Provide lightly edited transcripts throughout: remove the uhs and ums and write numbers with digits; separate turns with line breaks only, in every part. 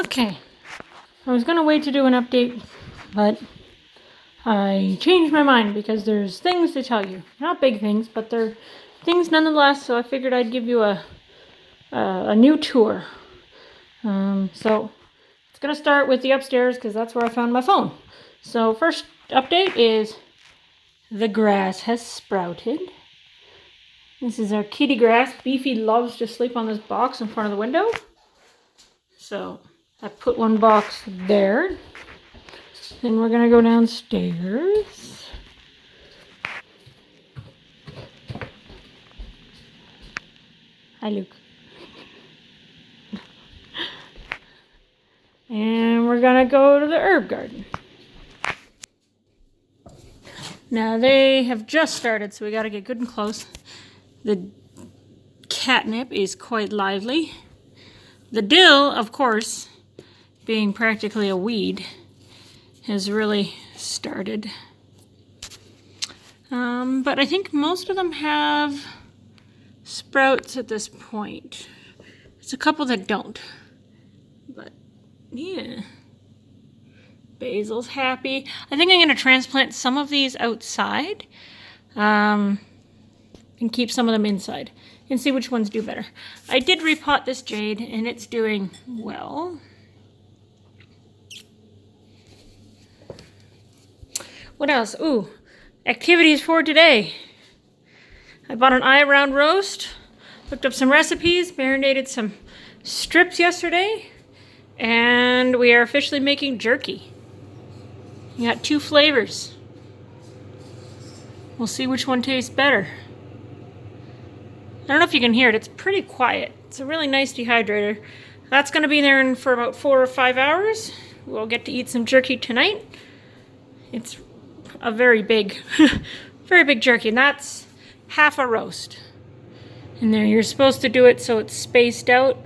Okay, I was gonna wait to do an update, but I changed my mind because there's things to tell you. Not big things, but they're things nonetheless, so I figured I'd give you a new tour. So it's gonna start with the upstairs because that's where I found my phone. So first update is the grass has sprouted. This is our kitty grass. Beefy loves to sleep on this box in front of the window. So I put one box there. Then we're gonna go downstairs. Hi, Luke. And we're gonna go to the herb garden. Now they have just started, so we gotta get good and close. The catnip is quite lively. The dill, of course, being practically a weed, has really started. But I think most of them have sprouts at this point. There's a couple that don't. But yeah. Basil's happy. I think I'm going to transplant some of these outside and keep some of them inside and see which ones do better. I did repot this jade and it's doing well. What else? Ooh, activities for today. I bought an eye round roast, looked up some recipes, marinated some strips yesterday, and we are officially making jerky. We got 2 flavors. We'll see which one tastes better. I don't know if you can hear it. It's pretty quiet. It's a really nice dehydrator. That's going to be there for about 4 or 5 hours. We'll get to eat some jerky tonight. It's a very big, very big jerky, and that's half a roast. And there, you're supposed to do it so it's spaced out.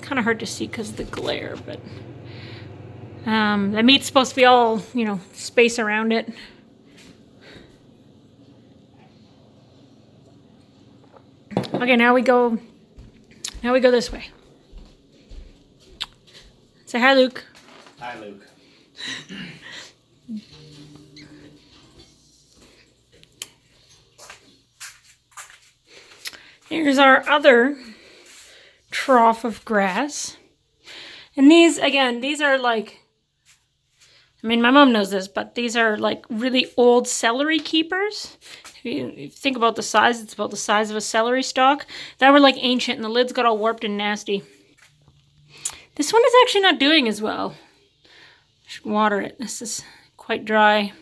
Kind of hard to see because of the glare, but the meat's supposed to be all, space around it. Okay, now we go this way. Say hi, Luke.
Hi, Luke.
Here's our other trough of grass. And these are like, my mom knows this, but these are like really old celery keepers. If you think about the size, it's about the size of a celery stalk. That were like ancient and the lids got all warped and nasty. This one is actually not doing as well. I should water it. This is quite dry.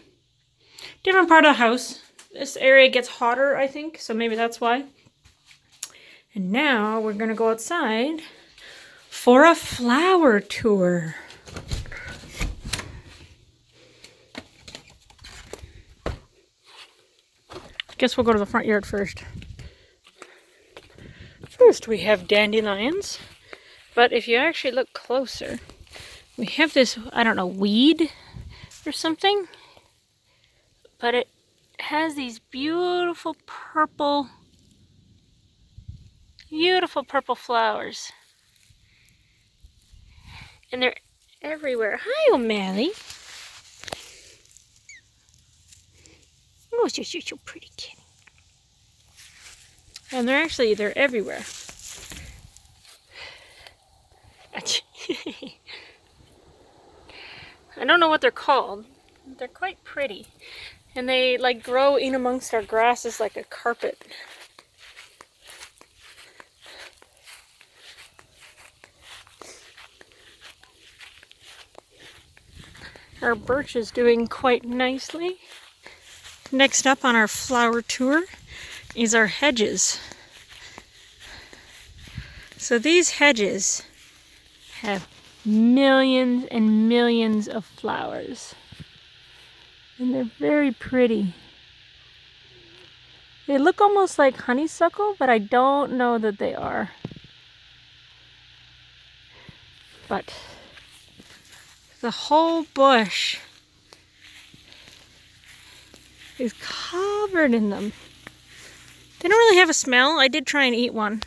Different part of the house. This area gets hotter, I think, so maybe that's why. And now we're going to go outside for a flower tour. Guess we'll go to the front yard first. First we have dandelions, but if you actually look closer, we have this, I don't know, weed or something, but it has these beautiful purple flowers. And they're everywhere. Hi, O'Malley. Oh, you're so pretty, kitty. And they're everywhere. I don't know what they're called. They're quite pretty. And they like grow in amongst our grasses like a carpet. Our birch is doing quite nicely. Next up on our flower tour is our hedges. So these hedges have millions and millions of flowers. And they're very pretty. They look almost like honeysuckle, but I don't know that they are. But the whole bush is covered in them. They don't really have a smell. I did try and eat one.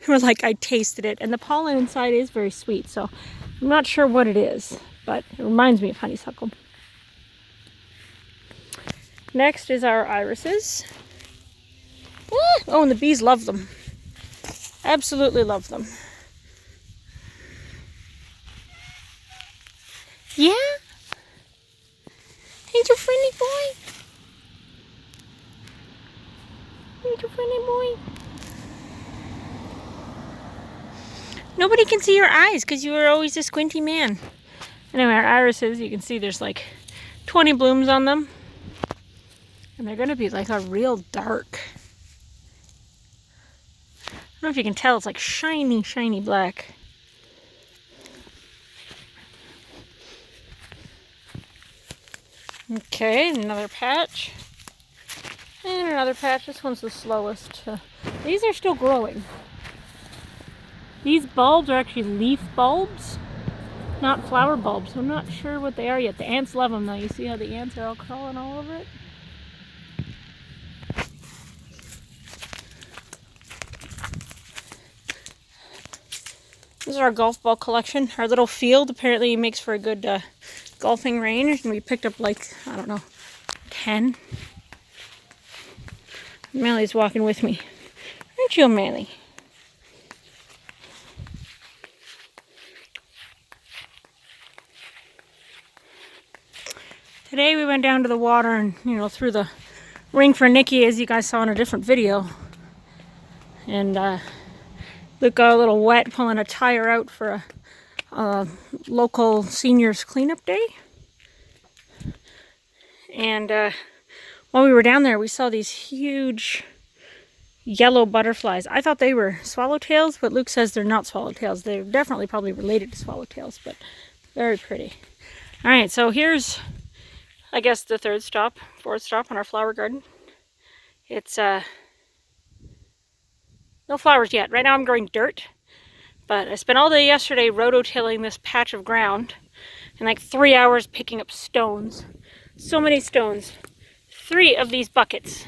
Or like I tasted it. And the pollen inside is very sweet, so I'm not sure what it is, but it reminds me of honeysuckle. Next is our irises. Oh, and the bees love them. Absolutely love them. Yeah? He's your friendly boy. He's your friendly boy. Nobody can see your eyes because you are always a squinty man. Anyway, our irises, you can see there's like 20 blooms on them. And they're going to be like a real dark. I don't know if you can tell, it's like shiny, shiny black. Okay, another patch. And another patch. This one's the slowest. These are still growing. These bulbs are actually leaf bulbs, not flower bulbs. I'm not sure what they are yet. The ants love them though. You see how the ants are all crawling all over it? This is our golf ball collection. Our little field apparently makes for a good golfing range. And we picked up like, I don't know, 10. O'Malley's walking with me. Aren't you, O'Malley? Today we went down to the water and, threw the ring for Nikki, as you guys saw in a different video. And Luke got a little wet pulling a tire out for a local seniors cleanup day. And while we were down there, we saw these huge yellow butterflies. I thought they were swallowtails, but Luke says they're not swallowtails. They're definitely probably related to swallowtails, but very pretty. All right, so here's, I guess, the fourth stop on our flower garden. It's no flowers yet. Right now I'm growing dirt, but I spent all day yesterday rototilling this patch of ground and like 3 hours picking up stones. So many stones. 3 of these buckets.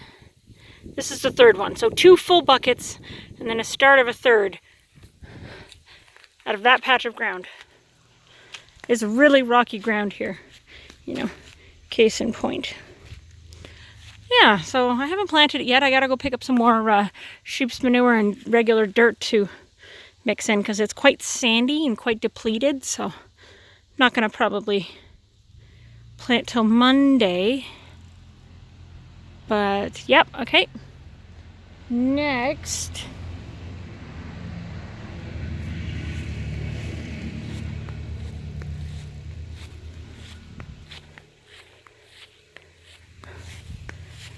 This is the third one. So 2 full buckets and then a start of a third out of that patch of ground. It's really rocky ground here, case in point. Yeah, so I haven't planted it yet. I gotta go pick up some more sheep's manure and regular dirt to mix in because it's quite sandy and quite depleted, so I'm not gonna probably plant till Monday. But, yep, okay. Next.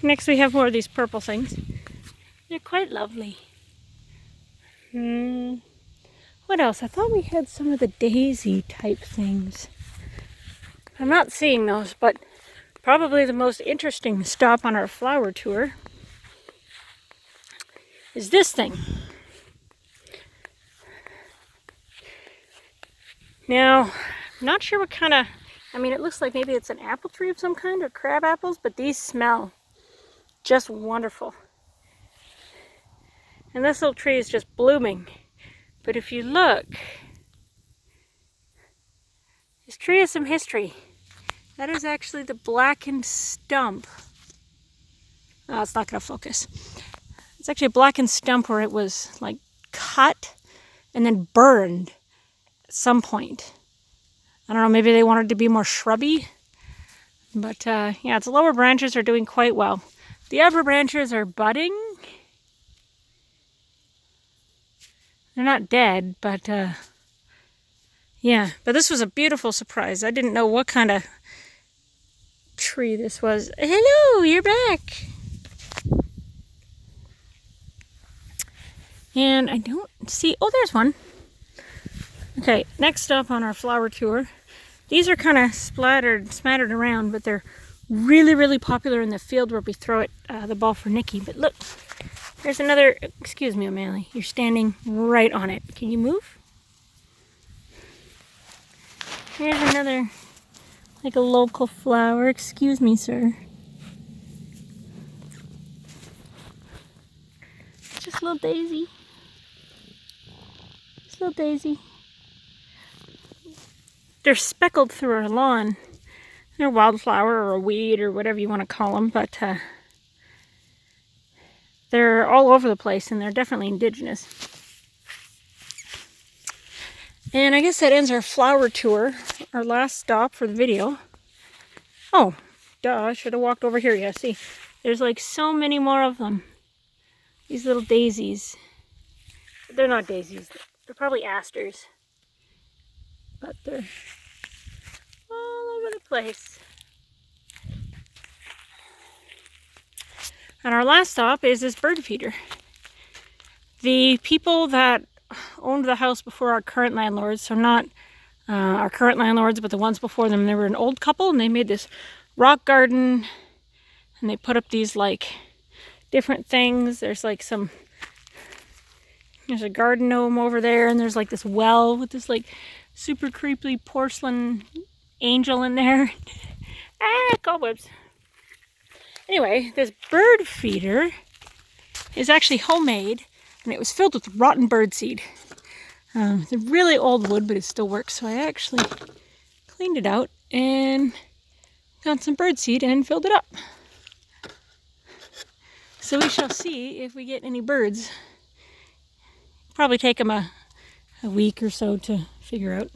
Next we have more of these purple things. They're quite lovely. What else? I thought we had some of the daisy type things. I'm not seeing those, but probably the most interesting stop on our flower tour is this thing. Now, I'm not sure what kind of, it looks like maybe it's an apple tree of some kind or crab apples, but these smell just wonderful. And this little tree is just blooming. But if you look, this tree has some history. That is actually the blackened stump. Oh, it's not going to focus. It's actually a blackened stump where it was like cut and then burned at some point. I don't know, maybe they wanted to be more shrubby. But yeah, its lower branches are doing quite well. The upper branches are budding. They're not dead, but yeah. But this was a beautiful surprise. I didn't know what kind of tree this was. Hello, you're back. And I don't see, oh, there's one. Okay, next up on our flower tour. These are kind of smattered around, but they're really, really popular in the field where we throw it, the ball for Nikki. But look, there's another, excuse me, O'Malley, you're standing right on it. Can you move? Here's another, like a local flower. Excuse me, sir. Just a little daisy. Little daisy. They're speckled through our lawn. They're a wildflower or a weed or whatever you want to call them, but they're all over the place and they're definitely indigenous. And I guess that ends our flower tour, our last stop for the video. Oh, duh, I should have walked over here. Yeah, see, there's like so many more of them. These little daisies. They're not daisies. They're probably asters. But they're all over the place. And our last stop is this bird feeder. The people that owned the house before our current landlords, so not our current landlords, but the ones before them, they were an old couple and they made this rock garden and they put up these like different things. There's like there's a garden gnome over there and there's like this well with this like super creepy porcelain angel in there. Cobwebs. Anyway, this bird feeder is actually homemade and it was filled with rotten bird seed. It's a really old wood, but it still works. So I actually cleaned it out and got some bird seed and filled it up. So we shall see if we get any birds. Probably take them a week or so to figure out.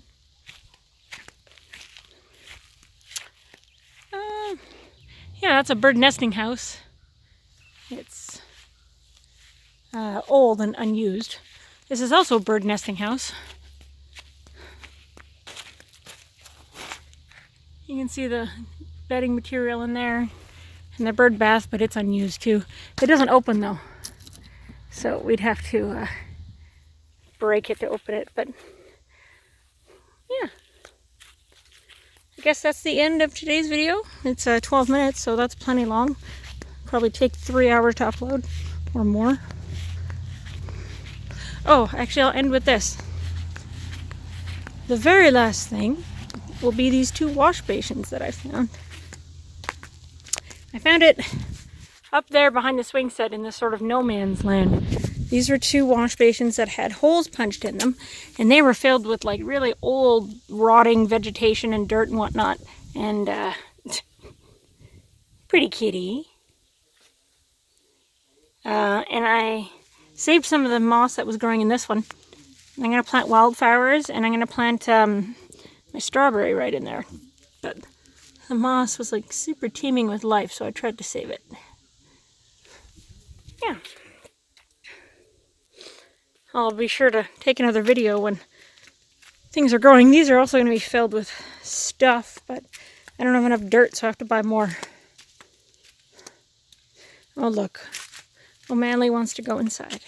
Yeah, that's a bird nesting house. It's old and unused. This is also a bird nesting house. You can see the bedding material in there and the bird bath, but it's unused too. It doesn't open though, so we'd have to break it to open it, but yeah. I guess that's the end of today's video. It's 12 minutes, so that's plenty long. Probably take 3 hours to upload or more. Oh, actually I'll end with this. The very last thing will be these 2 wash basins that I found. I found it up there behind the swing set in this sort of no man's land. These were 2 wash basins that had holes punched in them, and they were filled with like really old rotting vegetation and dirt and whatnot. And pretty kitty. And I saved some of the moss that was growing in this one. I'm going to plant wildflowers and I'm going to plant my strawberry right in there. But the moss was like super teeming with life, so I tried to save it. Yeah. I'll be sure to take another video when things are growing. These are also going to be filled with stuff, but I don't have enough dirt, so I have to buy more. Oh, look. O'Manley wants to go inside.